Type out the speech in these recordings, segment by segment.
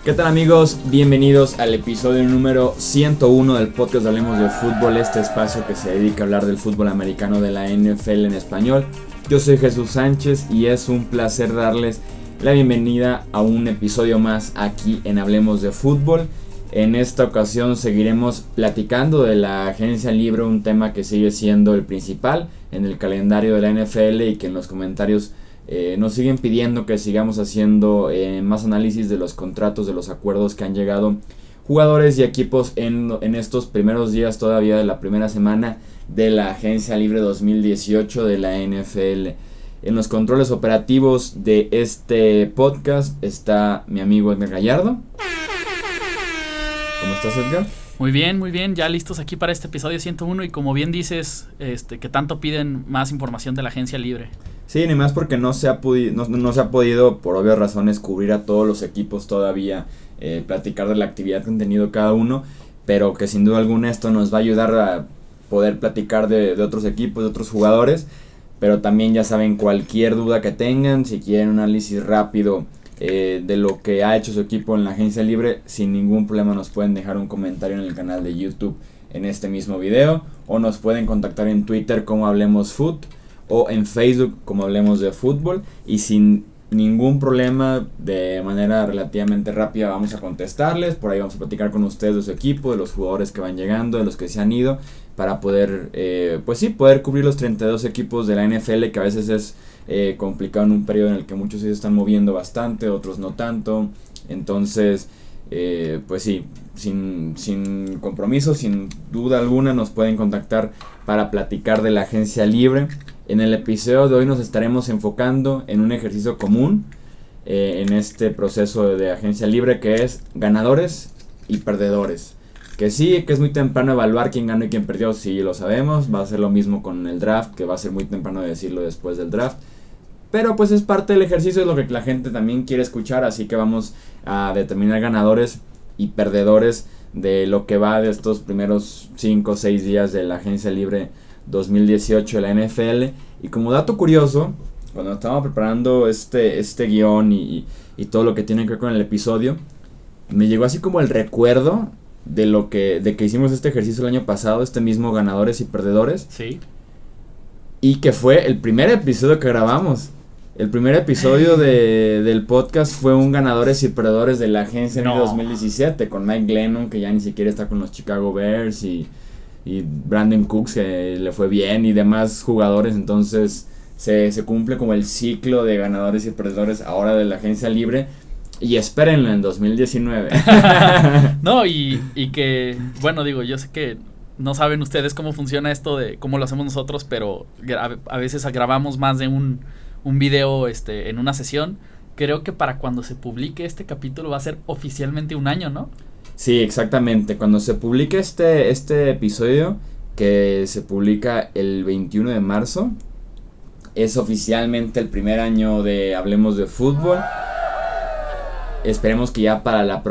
¿Qué tal, amigos? Bienvenidos al episodio número 101 del podcast de Hablemos de Fútbol, este espacio que se dedica a hablar del fútbol americano de la NFL en español. Yo soy Jesús Sánchez y es un placer darles la bienvenida a un episodio más aquí en Hablemos de Fútbol. En esta ocasión seguiremos platicando de la agencia libre, un tema que sigue siendo el principal en el calendario de la NFL y que en los comentarios nos siguen pidiendo que sigamos haciendo más análisis de los contratos, de los acuerdos que han llegado jugadores y equipos en estos primeros días todavía de la primera semana de la agencia libre 2018 de la NFL. En los controles operativos de este podcast está mi amigo Edgar Gallardo. ¿Cómo estás, Edgar? Muy bien, ya listos aquí para este episodio 101 y como bien dices, que tanto piden más información de la agencia libre. Sí, ni más porque no se ha podido, por obvias razones, cubrir a todos los equipos todavía, platicar de la actividad que han tenido cada uno, pero que sin duda alguna esto nos va a ayudar a poder platicar de otros equipos, de otros jugadores, pero también ya saben, cualquier duda que tengan, si quieren un análisis rápido de lo que ha hecho su equipo en la agencia libre, sin ningún problema nos pueden dejar un comentario en el canal de YouTube en este mismo video, o nos pueden contactar en Twitter como Hablemos Foot, o en Facebook como Hablemos de Fútbol, y sin ningún problema, de manera relativamente rápida vamos a contestarles. Por ahí vamos a platicar con ustedes de su equipo, de los jugadores que van llegando, de los que se han ido, para poder, poder cubrir los 32 equipos de la NFL, que a veces es complicado en un periodo en el que muchos se están moviendo bastante, otros no tanto. Entonces, sin compromiso, sin duda alguna, nos pueden contactar para platicar de la agencia libre. En el episodio de hoy nos estaremos enfocando en un ejercicio común en este proceso de agencia libre, que es ganadores y perdedores. Que sí, que es muy temprano evaluar quién ganó y quién perdió, sí lo sabemos. Va a ser lo mismo con el draft, que va a ser muy temprano decirlo después del draft. Pero pues es parte del ejercicio, es lo que la gente también quiere escuchar, así que vamos a determinar ganadores y perdedores de lo que va de estos primeros 5 o 6 días de la agencia libre 2018 de la NFL. Y como dato curioso, cuando estábamos preparando este guión y todo lo que tiene que ver con el episodio, me llegó así como el recuerdo de que hicimos este ejercicio el año pasado, este mismo ganadores y perdedores. Sí. Y que fue el primer episodio que grabamos. El primer episodio del podcast fue un ganadores y perdedores de la agencia en 2017 con Mike Glennon, que ya ni siquiera está con los Chicago Bears, y Brandon Cooks, que le fue bien, y demás jugadores. Entonces se cumple como el ciclo de ganadores y perdedores ahora de la agencia libre, y espérenlo en 2019. No, y que, bueno, digo, yo sé que no saben ustedes cómo funciona esto de cómo lo hacemos nosotros, pero a veces grabamos más de un video en una sesión. Creo que para cuando se publique este capítulo va a ser oficialmente un año, ¿no? Sí, exactamente. Cuando se publique este episodio, que se publica el 21 de marzo, es oficialmente el primer año de Hablemos de Fútbol. Esperemos que ya para el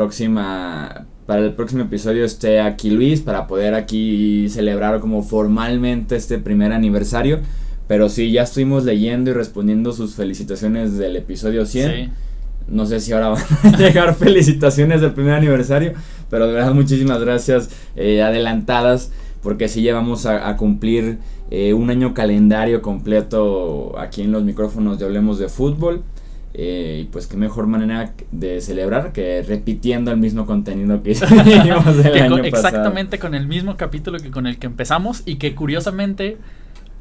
próximo episodio esté aquí Luis, para poder aquí celebrar como formalmente este primer aniversario. Pero sí, ya estuvimos leyendo y respondiendo sus felicitaciones del episodio 100. Sí. No sé si ahora van a llegar felicitaciones del primer aniversario, pero de verdad muchísimas gracias adelantadas, porque sí, ya vamos a cumplir un año calendario completo aquí en los micrófonos de Hablemos de Fútbol. Y pues qué mejor manera de celebrar que repitiendo el mismo contenido que hicimos el año pasado. Exactamente, con el mismo capítulo que con el que empezamos, y que curiosamente,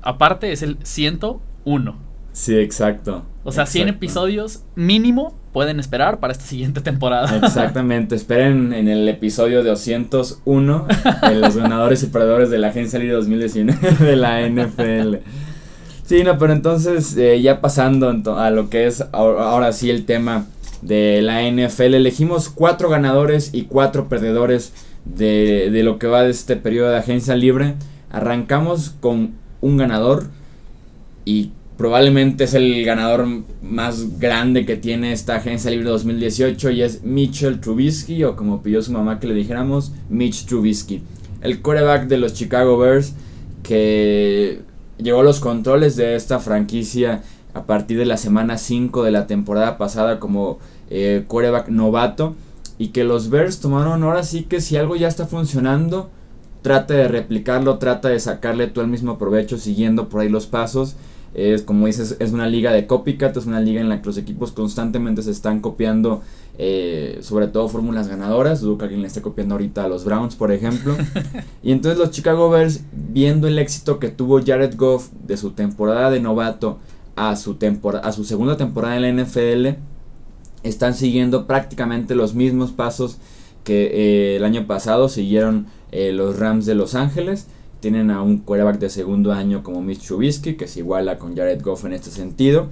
aparte, es el 101. Sí, exacto. O sea, 100 episodios mínimo pueden esperar para esta siguiente temporada. Exactamente, esperen en el episodio de 201 de los ganadores y perdedores de la agencia libre 2019 de la NFL. Sí, no, pero entonces ya pasando a lo que es ahora sí el tema de la NFL, elegimos 4 ganadores y 4 perdedores de lo que va de este periodo de agencia libre. Arrancamos con un ganador, y probablemente es el ganador más grande que tiene esta agencia libre 2018, y es Mitchell Trubisky, o como pidió su mamá que le dijéramos, Mitch Trubisky, el quarterback de los Chicago Bears, que llegó a los controles de esta franquicia a partir de la semana 5 de la temporada pasada como quarterback novato, y que los Bears tomaron ahora sí que si algo ya está funcionando, trata de replicarlo, trata de sacarle tú el mismo provecho siguiendo por ahí los pasos. Es como dices, es una liga de copycat, es una liga en la que los equipos constantemente se están copiando, sobre todo fórmulas ganadoras. Dudo que alguien le esté copiando ahorita a los Browns, por ejemplo. Y entonces los Chicago Bears, viendo el éxito que tuvo Jared Goff de su temporada de novato a su segunda temporada en la NFL, están siguiendo prácticamente los mismos pasos que el año pasado siguieron los Rams de Los Ángeles. Tienen a un quarterback de segundo año como Mitch Trubisky, que se iguala con Jared Goff en este sentido.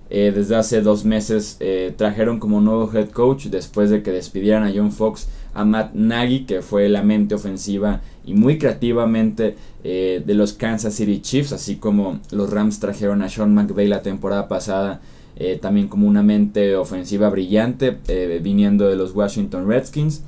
Desde hace 2 meses trajeron como nuevo head coach, después de que despidieran a John Fox, a Matt Nagy, que fue la mente ofensiva y muy creativamente de los Kansas City Chiefs, así como los Rams trajeron a Sean McVay la temporada pasada, también como una mente ofensiva brillante, viniendo de los Washington Redskins.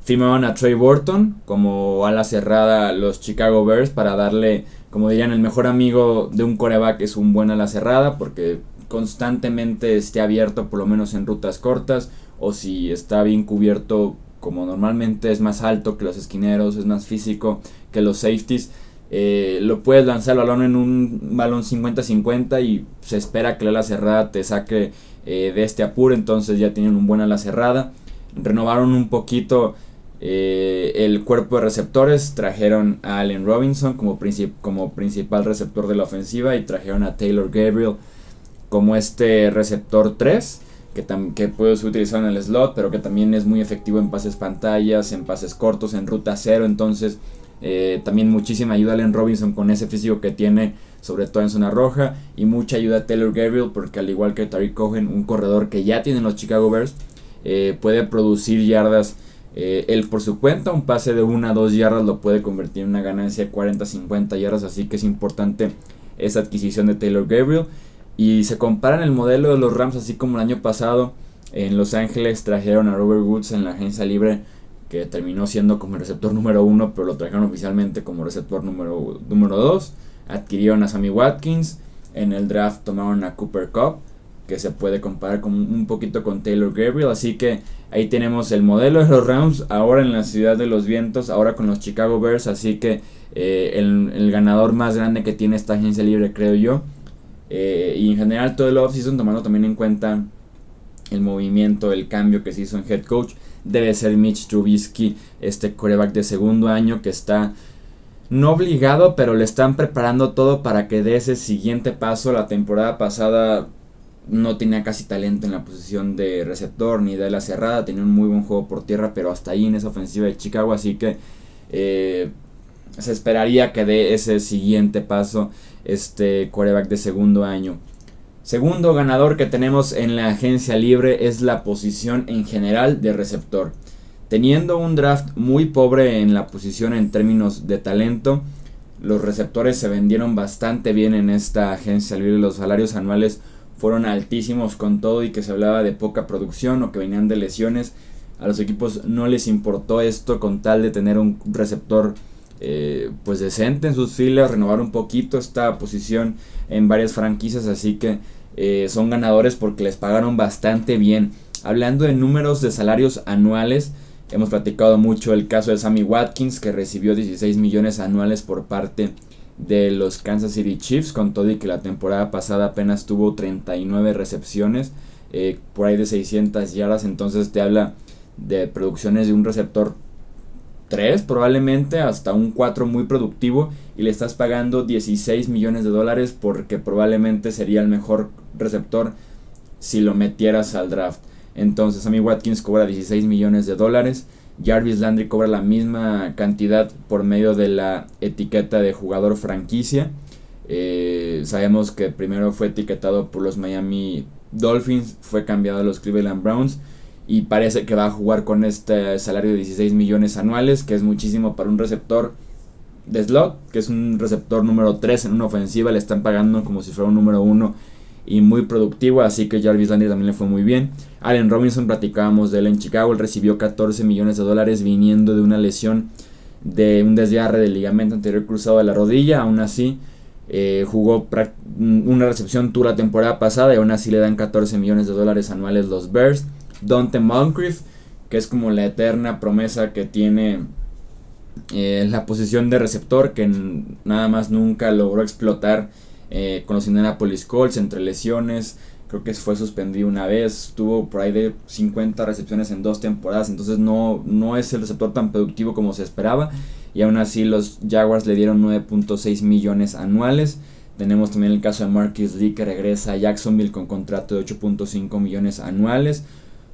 Firmaron a Trey Burton como ala cerrada a los Chicago Bears para darle, como dirían, el mejor amigo de un quarterback es un buen ala cerrada, porque constantemente esté abierto por lo menos en rutas cortas, o si está bien cubierto, como normalmente es más alto que los esquineros, es más físico que los safeties, lo puedes lanzar el balón en un balón 50-50 y se espera que la ala cerrada te saque de este apuro. Entonces ya tienen un buen ala cerrada. Renovaron un poquito el cuerpo de receptores, trajeron a Allen Robinson como principal receptor de la ofensiva, y trajeron a Taylor Gabriel como este receptor 3 que puede ser utilizado en el slot, pero que también es muy efectivo en pases pantallas, en pases cortos, en ruta cero. Entonces también muchísima ayuda a Allen Robinson con ese físico que tiene, sobre todo en zona roja, y mucha ayuda a Taylor Gabriel, porque al igual que Tariq Cohen, un corredor que ya tienen los Chicago Bears, puede producir yardas él por su cuenta. Un pase de 1 a 2 yardas lo puede convertir en una ganancia de 40-50 yardas, así que es importante esa adquisición de Taylor Gabriel. Y se comparan el modelo de los Rams, así como el año pasado en Los Ángeles trajeron a Robert Woods en la agencia libre, que terminó siendo como el receptor número 1, pero lo trajeron oficialmente como receptor número 2. Adquirieron a Sammy Watkins, en el draft tomaron a Cooper Kupp, que se puede comparar un poquito con Taylor Gabriel. Así que ahí tenemos el modelo de los Rams, ahora en la ciudad de los vientos, ahora con los Chicago Bears. Así que el ganador más grande que tiene esta agencia libre, creo yo. Y en general todo el offseason, tomando también en cuenta el movimiento, el cambio que se hizo en head coach, debe ser Mitch Trubisky, este quarterback de segundo año que está no obligado, pero le están preparando todo para que dé ese siguiente paso. La temporada pasada no tenía casi talento en la posición de receptor ni de la cerrada, tenía un muy buen juego por tierra, pero hasta ahí en esa ofensiva de Chicago. Así que se esperaría que dé ese siguiente paso este quarterback de segundo año. Segundo ganador que tenemos en la agencia libre es la posición en general de receptor. Teniendo un draft muy pobre en la posición en términos de talento, los receptores se vendieron bastante bien en esta agencia libre. Los salarios anuales fueron altísimos, con todo y que se hablaba de poca producción o que venían de lesiones. A los equipos no les importó esto, con tal de tener un receptor pues decente en sus filas, renovar un poquito esta posición en varias franquicias. Así que son ganadores porque les pagaron bastante bien. Hablando de números de salarios anuales, hemos platicado mucho el caso de Sammy Watkins, que recibió 16 millones anuales por parte de los Kansas City Chiefs, con todo y que la temporada pasada apenas tuvo 39 recepciones, por ahí de 600 yardas. Entonces te habla de producciones de un receptor 3, probablemente hasta un 4 muy productivo, y le estás pagando 16 millones de dólares porque probablemente sería el mejor receptor si lo metieras al draft. Entonces Sammy Watkins cobra 16 millones de dólares. Jarvis Landry cobra la misma cantidad por medio de la etiqueta de jugador franquicia. Sabemos que primero fue etiquetado por los Miami Dolphins, fue cambiado a los Cleveland Browns, y parece que va a jugar con este salario de 16 millones anuales, que es muchísimo para un receptor de slot, que es un receptor número 3 en una ofensiva. Le están pagando como si fuera un número 1 y muy productivo, así que Jarvis Landry también le fue muy bien. Allen Robinson, platicábamos de él en Chicago, él recibió 14 millones de dólares viniendo de una lesión de un desgarre del ligamento anterior cruzado de la rodilla. Aún así jugó una recepción toda la temporada pasada y aún así le dan 14 millones de dólares anuales los Bears. Dante Moncrief, que es como la eterna promesa que tiene la posición de receptor, que nada más nunca logró explotar con los Indianapolis Colts entre lesiones. Creo que fue suspendido una vez, tuvo por ahí de 50 recepciones en 2 temporadas, entonces no es el receptor tan productivo como se esperaba, y aún así los Jaguars le dieron 9.6 millones anuales. Tenemos también el caso de Marquise Lee, que regresa a Jacksonville con contrato de 8.5 millones anuales.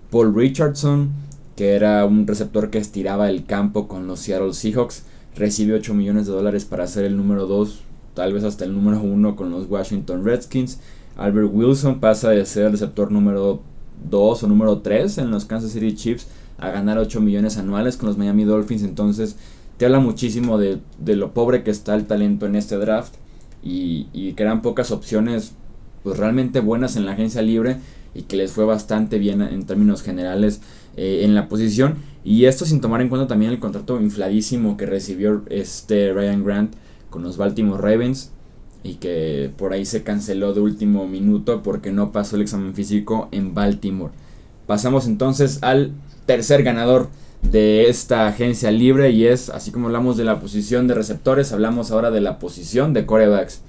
Paul Richardson, que era un receptor que estiraba el campo con los Seattle Seahawks, recibe 8 millones de dólares para ser el número 2, tal vez hasta el número 1 con los Washington Redskins. Albert Wilson pasa de ser el receptor número 2 o número 3 en los Kansas City Chiefs a ganar 8 millones anuales con los Miami Dolphins. Entonces te habla muchísimo de lo pobre que está el talento en este draft, y que eran pocas opciones pues realmente buenas en la agencia libre, y que les fue bastante bien en términos generales en la posición. Y esto sin tomar en cuenta también el contrato infladísimo que recibió Ryan Grant con los Baltimore Ravens, y que por ahí se canceló de último minuto porque no pasó el examen físico en Baltimore. Pasamos entonces al tercer ganador de esta agencia libre, y es, así como hablamos de la posición de receptores, hablamos ahora de la posición de quarterbacks.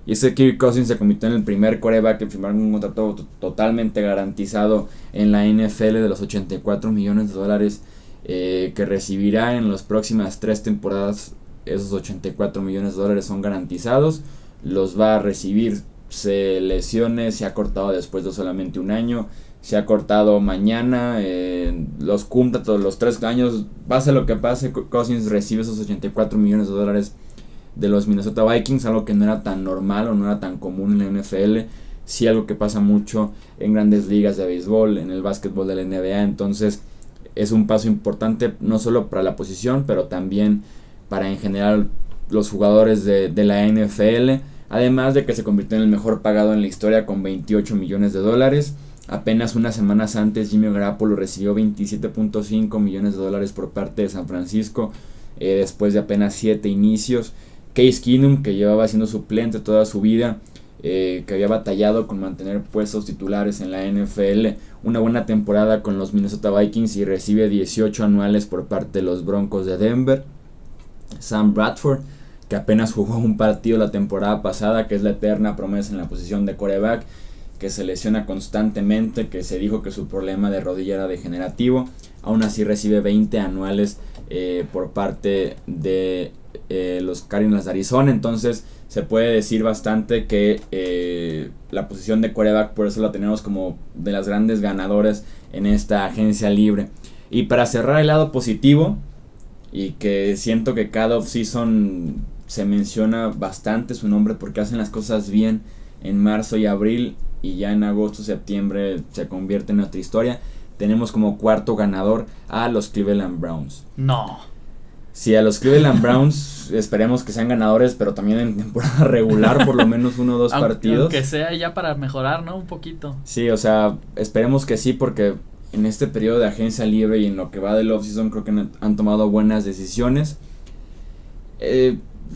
Y Kirk Cousins se convirtió en el primer quarterback en firmar un contrato totalmente garantizado en la NFL de los 84 millones de dólares que recibirá en las próximas 3 temporadas. Esos 84 millones de dólares son garantizados. Los va a recibir, se lesione, se ha cortado después de solamente un año, se ha cortado mañana, los cumpla todos los 3 años, pase lo que pase, Cousins recibe esos 84 millones de dólares de los Minnesota Vikings, algo que no era tan normal o no era tan común en la NFL, sí algo que pasa mucho en grandes ligas de béisbol, en el básquetbol de la NBA. Entonces es un paso importante no solo para la posición, pero también para en general los jugadores de la NFL, además de que se convirtió en el mejor pagado en la historia con 28 millones de dólares. Apenas unas semanas antes Jimmy Garoppolo recibió 27.5 millones de dólares por parte de San Francisco, después de apenas 7 inicios. Case Keenum, que llevaba siendo suplente toda su vida, que había batallado con mantener puestos titulares en la NFL, una buena temporada con los Minnesota Vikings y recibe 18 anuales por parte de los Broncos de Denver. Sam Bradford, que apenas jugó un partido la temporada pasada, que es la eterna promesa en la posición de quarterback, que se lesiona constantemente, que se dijo que su problema de rodilla era degenerativo, aún así recibe 20 anuales por parte de los Cardinals de Arizona. Entonces se puede decir bastante que la posición de quarterback, por eso la tenemos como de las grandes ganadoras en esta agencia libre. Y para cerrar el lado positivo, y que siento que cada offseason se menciona bastante su nombre porque hacen las cosas bien en marzo y abril, y ya en agosto, septiembre se convierte en otra historia. Tenemos como cuarto ganador a los Cleveland Browns. No. Sí, a los Cleveland Browns esperemos que sean ganadores, pero también en temporada regular, por lo menos 1 o 2 partidos. Aunque sea ya para mejorar, ¿no? Un poquito. Sí, o sea, esperemos que sí, porque en este periodo de agencia libre y en lo que va del offseason creo que han tomado buenas decisiones.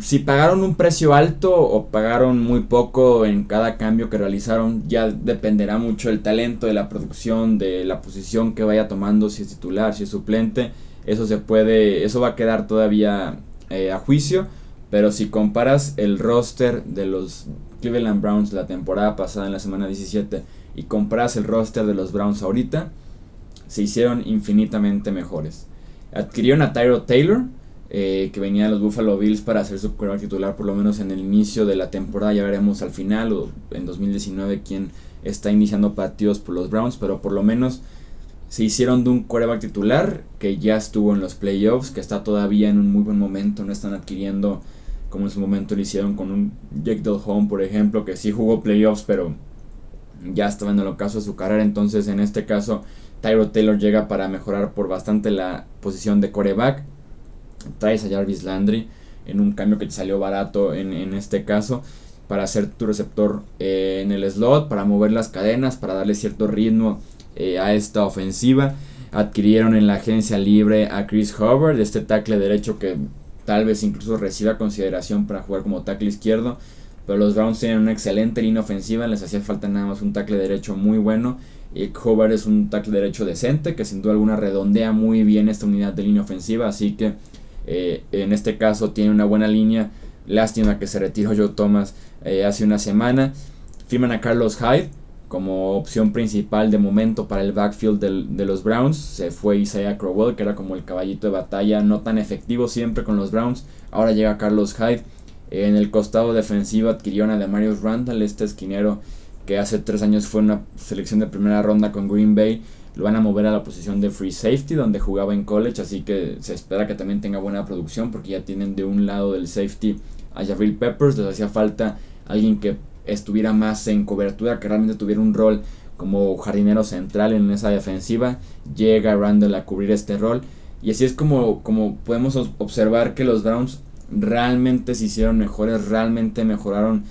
Si pagaron un precio alto o pagaron muy poco en cada cambio que realizaron, ya dependerá mucho del talento, de la producción, de la posición que vaya tomando, si es titular, si es suplente. Eso va a quedar todavía a juicio, pero si comparas el roster de los Cleveland Browns la temporada pasada en la semana 17 y comparas el roster de los Browns ahorita, se hicieron infinitamente mejores. Adquirieron a Tyrod Taylor, que venía de los Buffalo Bills para ser su quarterback titular por lo menos en el inicio de la temporada. Ya veremos al final o en 2019 quién está iniciando partidos por los Browns, pero por lo menos se hicieron de un quarterback titular que ya estuvo en los playoffs, que está todavía en un muy buen momento. No están adquiriendo como en su momento lo hicieron con un Jake Delhomme, por ejemplo, que sí jugó playoffs pero ya estaba en el ocaso de su carrera. Entonces en este caso Tyrod Taylor llega para mejorar por bastante la posición de quarterback. Traes a Jarvis Landry en un cambio que te salió barato en este caso, para ser tu receptor en el slot, para mover las cadenas, para darle cierto ritmo a esta ofensiva. Adquirieron en la agencia libre a Chris Hubbard, este tackle derecho que tal vez incluso reciba consideración para jugar como tackle izquierdo. pero los Browns tienen una excelente línea ofensiva, les hacía falta nada más un tackle derecho muy bueno, y Hobart es un tackle derecho decente que sin duda alguna redondea muy bien esta unidad de línea ofensiva, así que en este caso tiene una buena línea. Lástima que se retiró Joe Thomas hace una semana. Firman a Carlos Hyde como opción principal de momento para el backfield de los Browns. Se fue Isaiah Crowell, que era como el caballito de batalla, no tan efectivo siempre con los Browns. Ahora llega Carlos Hyde. En el costado defensivo adquirieron a Demarius Randall, este esquinero que hace 3 años fue una selección de primera ronda con Green Bay. Lo van a mover a la posición de free safety donde jugaba en college, así que se espera que también tenga buena producción porque ya tienen de un lado del safety a Jabril Peppers. Les hacía falta alguien que estuviera más en cobertura, que realmente tuviera un rol como jardinero central en esa defensiva. Llega Randall a cubrir este rol y así es como podemos observar que los Browns realmente se hicieron mejores, realmente mejoraron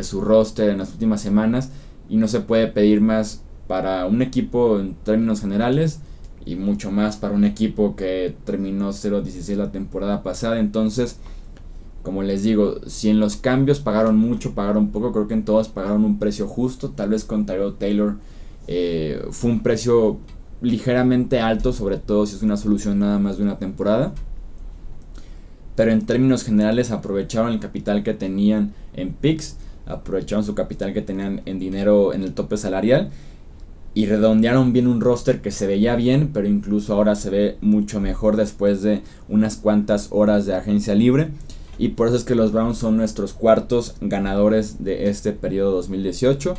su roster en las últimas semanas, y no se puede pedir más para un equipo en términos generales y mucho más para un equipo que terminó 0-16 la temporada pasada. Entonces, como les digo, si en los cambios pagaron mucho, pagaron poco, creo que en todos pagaron un precio justo. Tal vez con Tyrod Taylor fue un precio ligeramente alto, sobre todo si es una solución nada más de una temporada, pero en términos generales aprovecharon el capital que tenían en picks, aprovecharon su capital que tenían en dinero en el tope salarial y redondearon bien un roster que se veía bien, pero incluso ahora se ve mucho mejor después de unas cuantas horas de agencia libre. Y por eso es que los Browns son nuestros cuartos ganadores de este periodo 2018.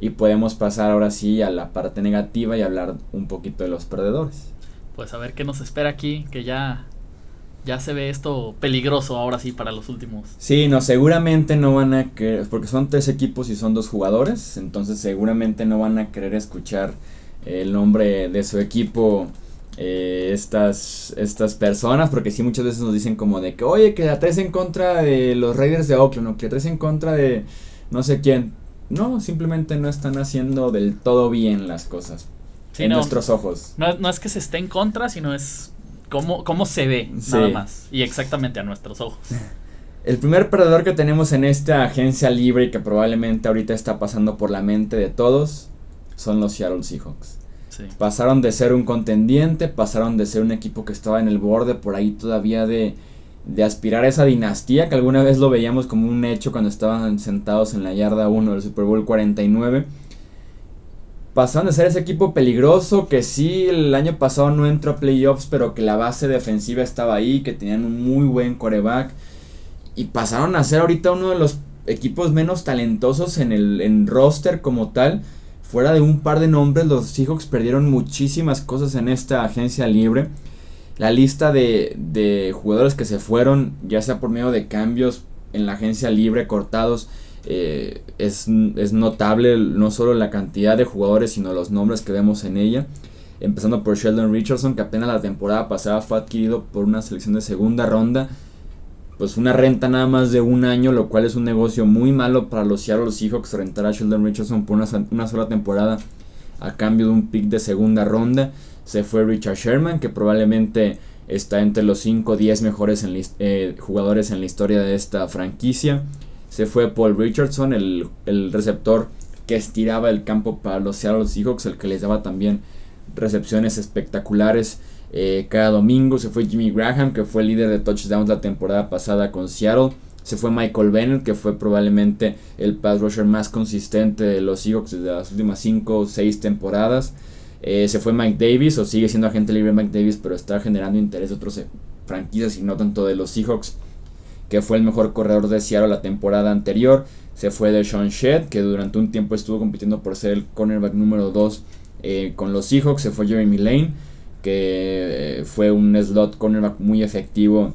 Y podemos pasar ahora sí a la parte negativa y hablar un poquito de los perdedores. Pues a ver qué nos espera aquí, que ya se ve esto peligroso ahora sí para los últimos. Sí, no, seguramente no van a querer, porque son 3 equipos y son 2 jugadores, entonces seguramente no van a querer escuchar el nombre de su equipo estas personas, porque sí muchas veces nos dicen como de que, oye, que la traes en contra de los Raiders de Oakland, o que traes en contra de no sé quién. No, simplemente no están haciendo del todo bien las cosas, sí, en nuestros ojos. No es que se esté en contra, sino es cómo se ve, sí, nada más, y exactamente a nuestros ojos. El primer perdedor que tenemos en esta agencia libre y que probablemente ahorita está pasando por la mente de todos son los Seattle Seahawks. Sí. Pasaron de ser un contendiente, pasaron de ser un equipo que estaba en el borde por ahí todavía de aspirar a esa dinastía, que alguna vez lo veíamos como un hecho cuando estaban sentados en la yarda 1 del Super Bowl 49. Pasaron de ser ese equipo peligroso que sí el año pasado no entró a playoffs, pero que la base defensiva estaba ahí, que tenían un muy buen quarterback, y pasaron a ser ahorita uno de los equipos menos talentosos en roster como tal. Fuera de un par de nombres, los Seahawks perdieron muchísimas cosas en esta agencia libre. La lista de jugadores que se fueron, ya sea por medio de cambios en la agencia libre, cortados, es notable, no solo la cantidad de jugadores, sino los nombres que vemos en ella. Empezando por Sheldon Richardson, que apenas la temporada pasada fue adquirido por una selección de segunda ronda. Pues una renta nada más de 1 año, lo cual es un negocio muy malo para los Seattle Seahawks, rentar a Sheldon Richardson por una sola temporada a cambio de un pick de segunda ronda. Se fue Richard Sherman, que probablemente está entre los 5 o 10 mejores jugadores en la historia de esta franquicia. Se fue Paul Richardson, el receptor que estiraba el campo para los Seattle Seahawks, el que les daba también recepciones espectaculares cada domingo. Se fue Jimmy Graham, que fue el líder de touchdowns la temporada pasada con Seattle. Se fue Michael Bennett, que fue probablemente el pass rusher más consistente de los Seahawks de las últimas 5 o 6 temporadas. Se fue Mike Davis, o sigue siendo agente libre Mike Davis, pero está generando interés de otras franquicias y no tanto de los Seahawks, que fue el mejor corredor de Seattle la temporada anterior. Se fue Deshaun Shedd, que durante un tiempo estuvo compitiendo por ser el cornerback número 2 con los Seahawks. Se fue Jeremy Lane, que fue un slot cornerback muy efectivo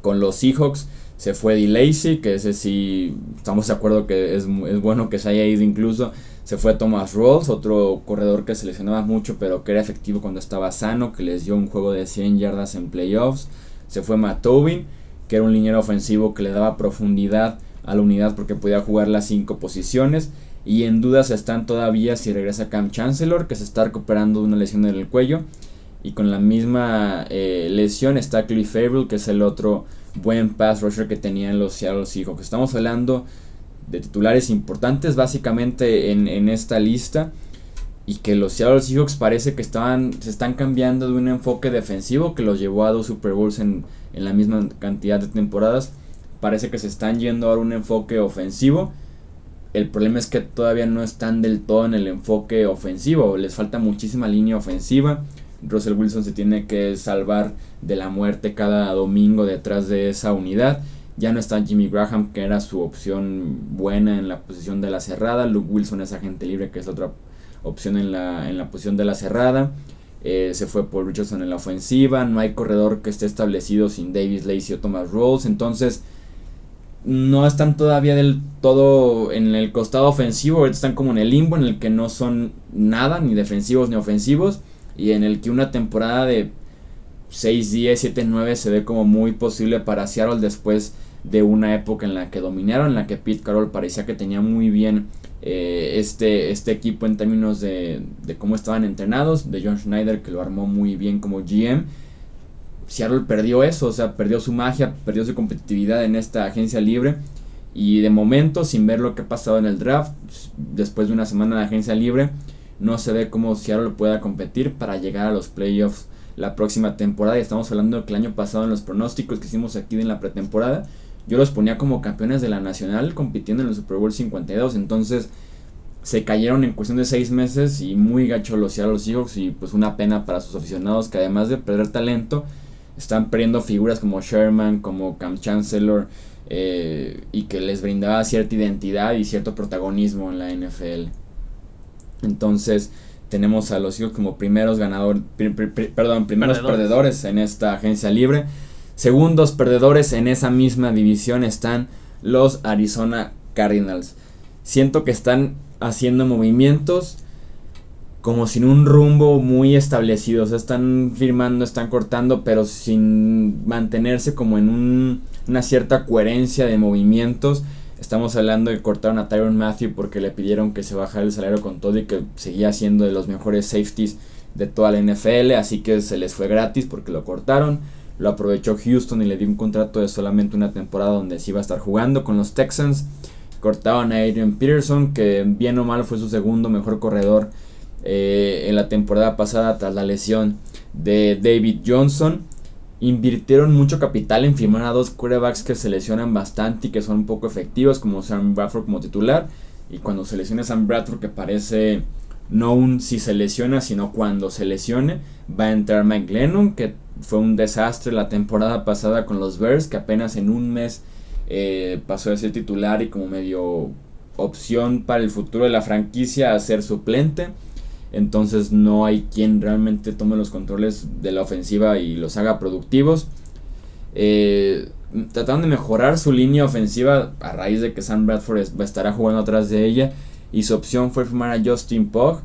con los Seahawks. Se fue D. Lacy, que ese sí estamos de acuerdo que es bueno que se haya ido incluso. Se fue Thomas Rawls, otro corredor que se lesionaba mucho pero que era efectivo cuando estaba sano, que les dio un juego de 100 yardas en playoffs. Se fue Matt Tobin, que era un liniero ofensivo que le daba profundidad a la unidad porque podía jugar las 5 posiciones. Y en dudas están todavía si regresa Cam Chancellor, que se está recuperando de una lesión en el cuello. Y con la misma lesión está Cliff Avril, que es el otro buen pass rusher que tenían los Seattle Seahawks. Estamos hablando de titulares importantes básicamente en esta lista, y que los Seattle Seahawks parece que se están cambiando de un enfoque defensivo que los llevó a 2 Super Bowls en la misma cantidad de temporadas. Parece que se están yendo ahora a un enfoque ofensivo. El problema es que todavía no están del todo en el enfoque ofensivo, les falta muchísima línea ofensiva. Russell Wilson se tiene que salvar de la muerte cada domingo detrás de esa unidad. Ya no está Jimmy Graham, que era su opción buena en la posición de la cerrada. Luke Wilson es agente libre, que es la otra opción en la posición de la cerrada. Se fue por Richardson en la ofensiva. No hay corredor que esté establecido sin Davis Lacey o Thomas Rawls. Entonces no están todavía del todo en el costado ofensivo. Están como en el limbo en el que no son nada, ni defensivos ni ofensivos, y en el que una temporada de 6-10, 7-9 se ve como muy posible para Seattle después de una época en la que dominaron, en la que Pete Carroll parecía que tenía muy bien este equipo en términos de cómo estaban entrenados, de John Schneider, que lo armó muy bien como GM. Seattle perdió eso, o sea, perdió su magia, perdió su competitividad en esta agencia libre, y de momento, sin ver lo que ha pasado en el draft, después de una semana de agencia libre, no se ve cómo Seattle pueda competir para llegar a los playoffs la próxima temporada. Y estamos hablando de que el año pasado, en los pronósticos que hicimos aquí en la pretemporada, yo los ponía como campeones de la nacional compitiendo en el Super Bowl 52. Entonces se cayeron en cuestión de 6 meses, y muy gacho los Seattle Seahawks, y pues una pena para sus aficionados, que además de perder talento, están perdiendo figuras como Sherman, como Cam Chancellor, y que les brindaba cierta identidad y cierto protagonismo en la NFL. Entonces tenemos a los Seahawks como primeros perdedores en esta agencia libre. Segundos perdedores en esa misma división están los Arizona Cardinals. Siento que están haciendo movimientos como sin un rumbo muy establecido. O sea, están firmando, están cortando, pero sin mantenerse como en una cierta coherencia de movimientos. Estamos hablando de que cortaron a Tyrann Mathieu porque le pidieron que se bajara el salario con todo, y que seguía siendo de los mejores safeties de toda la NFL, así que se les fue gratis porque lo cortaron. Lo aprovechó Houston y le dio un contrato de solamente una temporada donde sí iba a estar jugando con los Texans. Cortaron a Adrian Peterson, que bien o mal fue su segundo mejor corredor en la temporada pasada tras la lesión de David Johnson. Invirtieron mucho capital en firmar a 2 quarterbacks que se lesionan bastante y que son un poco efectivos, como Sam Bradford como titular. Y cuando se lesiona Sam Bradford, que parece no un si se lesiona, sino cuando se lesione, va a entrar Mike Glennon, que fue un desastre la temporada pasada con los Bears, que apenas en un mes pasó de ser titular y como medio opción para el futuro de la franquicia a ser suplente. Entonces no hay quien realmente tome los controles de la ofensiva y los haga productivos. Trataron de mejorar su línea ofensiva a raíz de que Sam Bradford estará jugando atrás de ella, y su opción fue firmar a Justin Pugh,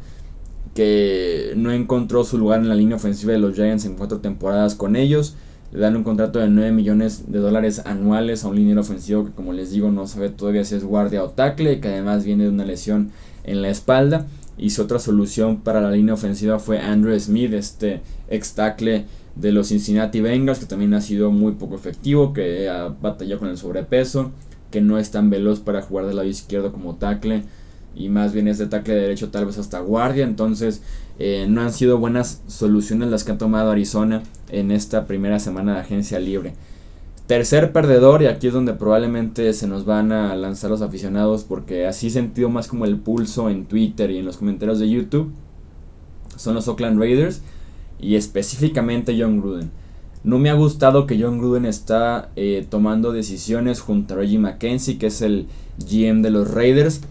que no encontró su lugar en la línea ofensiva de los Giants en 4 temporadas con ellos. Le dan un contrato de $9 millones anuales a un liniero ofensivo que, como les digo, no sabe todavía si es guardia o tackle, y que además viene de una lesión en la espalda. Y su otra solución para la línea ofensiva fue Andrew Smith, este ex tackle de los Cincinnati Bengals, que también ha sido muy poco efectivo, que ha batallado con el sobrepeso, que no es tan veloz para jugar del lado izquierdo como tackle, y más bien es de tackle derecho, tal vez hasta guardia. Entonces no han sido buenas soluciones las que ha tomado Arizona en esta primera semana de agencia libre. Tercer perdedor, y aquí es donde probablemente se nos van a lanzar los aficionados, porque así he sentido más como el pulso en Twitter y en los comentarios de YouTube, son los Oakland Raiders, y específicamente John Gruden. No me ha gustado que John Gruden está tomando decisiones junto a Reggie McKenzie, que es el GM de los Raiders,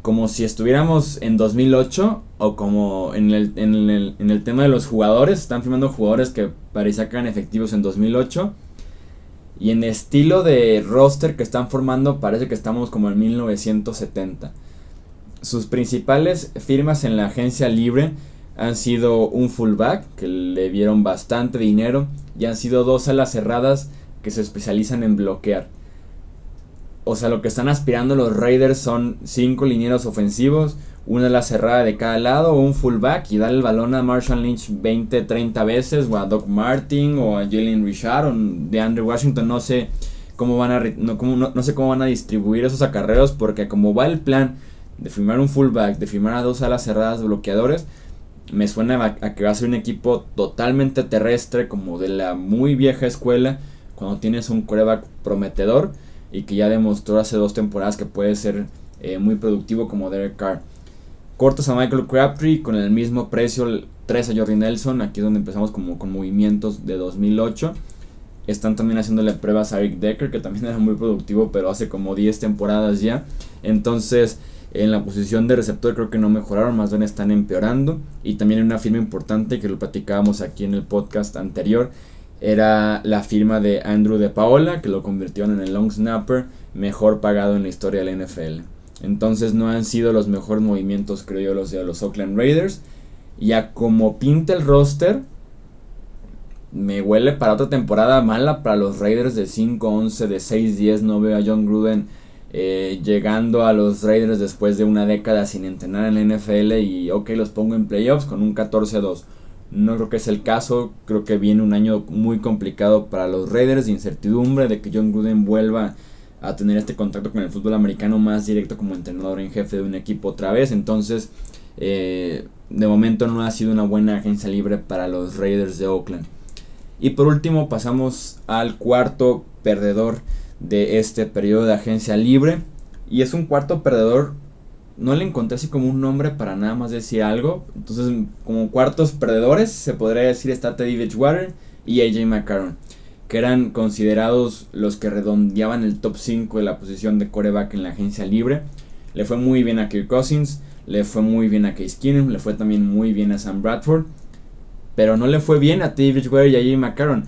como si estuviéramos en 2008, o como en el tema de los jugadores. Están firmando jugadores que parecía que eran efectivos en 2008, y en estilo de roster que están formando parece que estamos como en 1970. Sus principales firmas en la agencia libre han sido un fullback, que le dieron bastante dinero, y han sido 2 alas cerradas que se especializan en bloquear. O sea, lo que están aspirando los Raiders son 5 linieros ofensivos, una ala cerrada de cada lado, o un fullback, y darle el balón a Marshawn Lynch 20-30 veces, o a Doc Martin, o a Jalen Richard, o de Andrew Washington. No sé no sé cómo van a distribuir esos acarreos, porque como va el plan de firmar un fullback, de firmar a 2 alas cerradas bloqueadores, me suena a que va a ser un equipo totalmente terrestre, como de la muy vieja escuela, cuando tienes un quarterback prometedor y que ya demostró hace 2 temporadas que puede ser muy productivo como Derek Carr. Cortas a Michael Crabtree con el mismo precio, 3 a Jordy Nelson, aquí es donde empezamos como con movimientos de 2008. Están también haciéndole pruebas a Eric Decker, que también era muy productivo, pero hace como 10 temporadas ya. Entonces, en la posición de receptor creo que no mejoraron, más bien están empeorando. Y también una firma importante que lo platicábamos aquí en el podcast anterior, era la firma de Andrew De Paola, que lo convirtieron en el long snapper mejor pagado en la historia de la NFL. Entonces no han sido los mejores movimientos, creo yo, los de los Oakland Raiders. Ya como pinta el roster, me huele para otra temporada mala para los Raiders de 5-11, de 6-10. No veo a John Gruden llegando a los Raiders después de una década sin entrenar en la NFL y los pongo en playoffs con un 14-2. No creo que es el caso. Creo que viene un año muy complicado para los Raiders, de incertidumbre de que John Gruden vuelva a tener este contacto con el fútbol americano más directo como entrenador en jefe de un equipo otra vez. Entonces de momento no ha sido una buena agencia libre para los Raiders de Oakland. Y por último pasamos al cuarto perdedor de este periodo de agencia libre, y es un cuarto perdedor, no le encontré así como un nombre para nada más decir algo. Entonces como cuartos perdedores se podría decir está Teddy Bridgewater y AJ McCarron, que eran considerados los que redondeaban el top 5 de la posición de quarterback en la agencia libre. Le fue muy bien a Kirk Cousins, le fue muy bien a Case Keenum, le fue también muy bien a Sam Bradford, pero no le fue bien a Teddy Bridgewater y a AJ McCarron.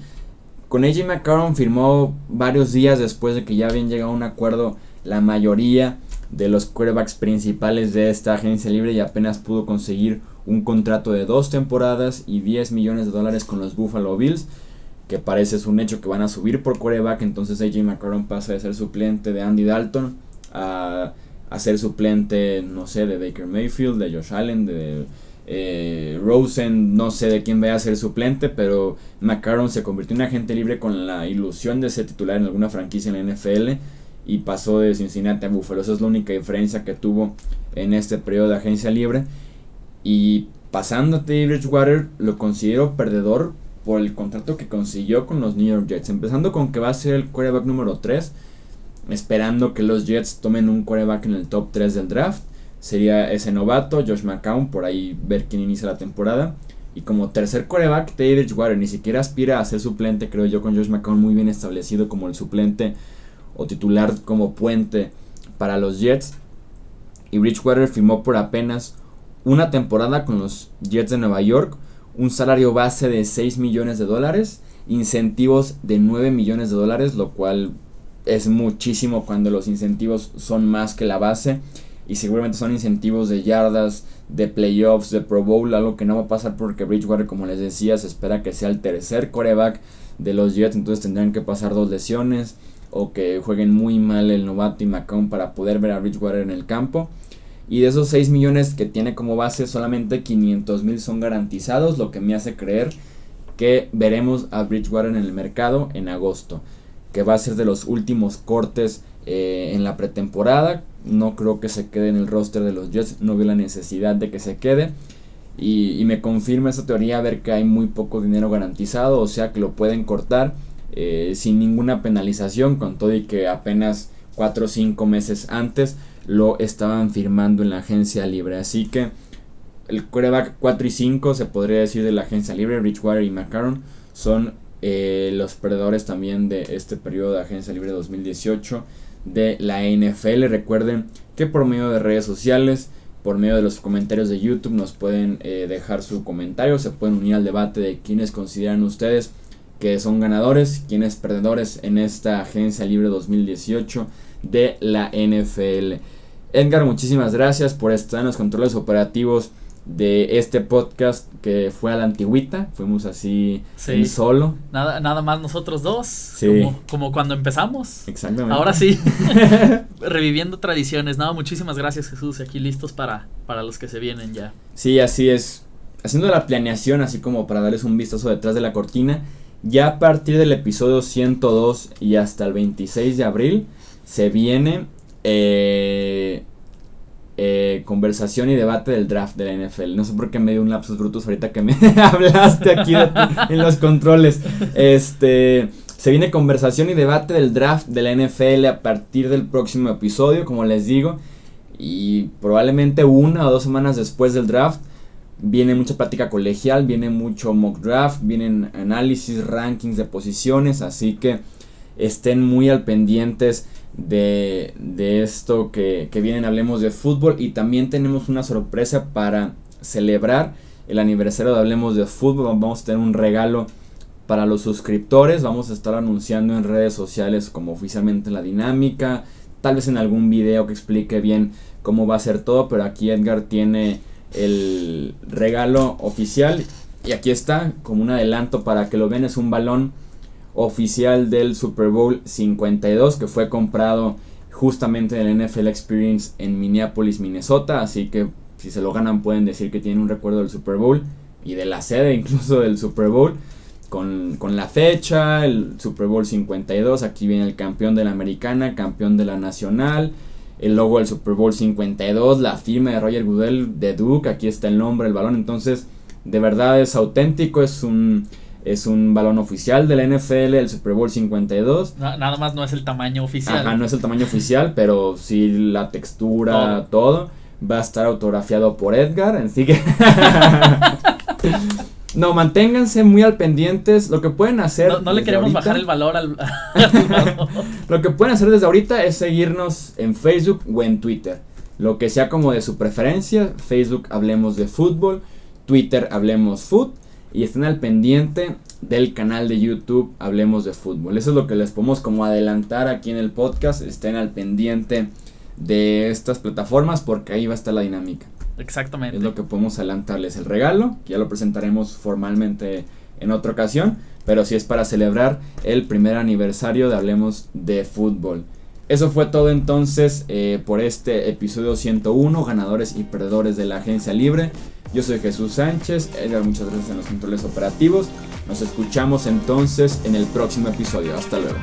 Con AJ McCarron firmó varios días después de que ya habían llegado a un acuerdo la mayoría de los quarterbacks principales de esta agencia libre, y apenas pudo conseguir un contrato de 2 temporadas y $10 millones con los Buffalo Bills, que parece es un hecho que van a subir por quarterback. Entonces AJ McCarron pasa de ser suplente de Andy Dalton a ser suplente, no sé, de Baker Mayfield, de Josh Allen, de Rosen, no sé de quién vaya a ser suplente, pero McCarron se convirtió en agente libre con la ilusión de ser titular en alguna franquicia en la NFL y pasó de Cincinnati a Buffalo. Esa es la única diferencia que tuvo en este periodo de agencia libre. Y pasando a Teddy Bridgewater, lo considero perdedor por el contrato que consiguió con los New York Jets, empezando con que va a ser el quarterback número 3, esperando que los Jets tomen un quarterback en el top 3 del draft. Sería ese novato, Josh McCown, por ahí ver quién inicia la temporada. Y como tercer quarterback, Teddy Bridgewater ni siquiera aspira a ser suplente, creo yo, con Josh McCown muy bien establecido como el suplente o titular como puente para los Jets. Y Bridgewater firmó por apenas una temporada con los Jets de Nueva York, un salario base de $6 millones, incentivos de $9 millones, lo cual es muchísimo cuando los incentivos son más que la base. Y seguramente son incentivos de yardas, de playoffs, de Pro Bowl, algo que no va a pasar porque Bridgewater, como les decía, se espera que sea el tercer quarterback de los Jets. Entonces tendrán que pasar 2 lesiones o que jueguen muy mal el novato y McCown para poder ver a Bridgewater en el campo. Y de esos 6 millones que tiene como base, solamente 500,000 son garantizados, lo que me hace creer que veremos a Bridgewater en el mercado en agosto, que va a ser de los últimos cortes en la pretemporada. No creo que se quede en el roster de los Jets, no veo la necesidad de que se quede. Y me confirma esa teoría ver que hay muy poco dinero garantizado, o sea que lo pueden cortar sin ninguna penalización, con todo y que apenas 4 o 5 meses antes lo estaban firmando en la agencia libre. Así que el quarterback 4 y 5 se podría decir de la agencia libre, Bridgewater y McCarron, son los perdedores también de este periodo de agencia libre 2018 de la NFL. Recuerden que por medio de redes sociales, por medio de los comentarios de YouTube, nos pueden dejar su comentario, se pueden unir al debate de quiénes consideran ustedes que son ganadores, quiénes perdedores en esta agencia libre 2018 de la NFL. Edgar, muchísimas gracias por estar en los controles operativos de este podcast que fue a la antigüita, fuimos así en solo. Nada más nosotros dos, sí. como cuando empezamos. Exactamente. Ahora sí, reviviendo tradiciones. Muchísimas gracias, Jesús, aquí listos para los que se vienen ya. Sí, así es, haciendo la planeación así como para darles un vistazo detrás de la cortina. Ya a partir del episodio 102 y hasta el 26 de abril se viene conversación y debate del draft de la NFL. No sé por qué me dio un lapsus brutus ahorita que me hablaste aquí en los controles. Se viene conversación y debate del draft de la NFL a partir del próximo episodio, como les digo. Y probablemente 1 o 2 semanas después del draft viene mucha plática colegial, viene mucho mock draft, vienen análisis, rankings de posiciones. Así que estén muy al pendientes de esto que vienen. Hablemos de fútbol. Y también tenemos una sorpresa para celebrar el aniversario de Hablemos de Fútbol. Vamos a tener un regalo para los suscriptores. Vamos a estar anunciando en redes sociales como oficialmente la dinámica, tal vez en algún video que explique bien cómo va a ser todo, pero aquí Edgar tiene el regalo oficial y aquí está como un adelanto para que lo vean. Es un balón oficial del Super Bowl 52 que fue comprado justamente en el NFL Experience en Minneapolis, Minnesota, así que si se lo ganan pueden decir que tienen un recuerdo del Super Bowl y de la sede incluso del Super Bowl. Con la fecha, el Super Bowl 52, aquí viene el campeón de la americana, campeón de la nacional, el logo del Super Bowl 52, la firma de Roger Goodell de Duke, aquí está el nombre del balón. Entonces de verdad es auténtico, es un balón oficial de la NFL, el Super Bowl 52. Nada más no es el tamaño oficial. Ajá, no es el tamaño oficial, pero sí la textura, todo. Va a estar autografiado por Edgar, así que... No, manténganse muy al pendientes. Lo que pueden hacer... No le queremos bajar el valor al valor. Lo que pueden hacer desde ahorita es seguirnos en Facebook o en Twitter. Lo que sea como de su preferencia. Facebook Hablemos de Fútbol, Twitter Hablemos Food. Y estén al pendiente del canal de YouTube Hablemos de Fútbol. Eso es lo que les podemos como adelantar aquí en el podcast. Estén al pendiente de estas plataformas porque ahí va a estar la dinámica. Exactamente. Es lo que podemos adelantarles. El regalo, que ya lo presentaremos formalmente en otra ocasión, pero sí es para celebrar el primer aniversario de Hablemos de Fútbol. Eso fue todo entonces por este episodio 101, ganadores y perdedores de la agencia libre. Yo soy Jesús Sánchez, Edgar, muchas gracias en los controles operativos. Nos escuchamos entonces en el próximo episodio. Hasta luego.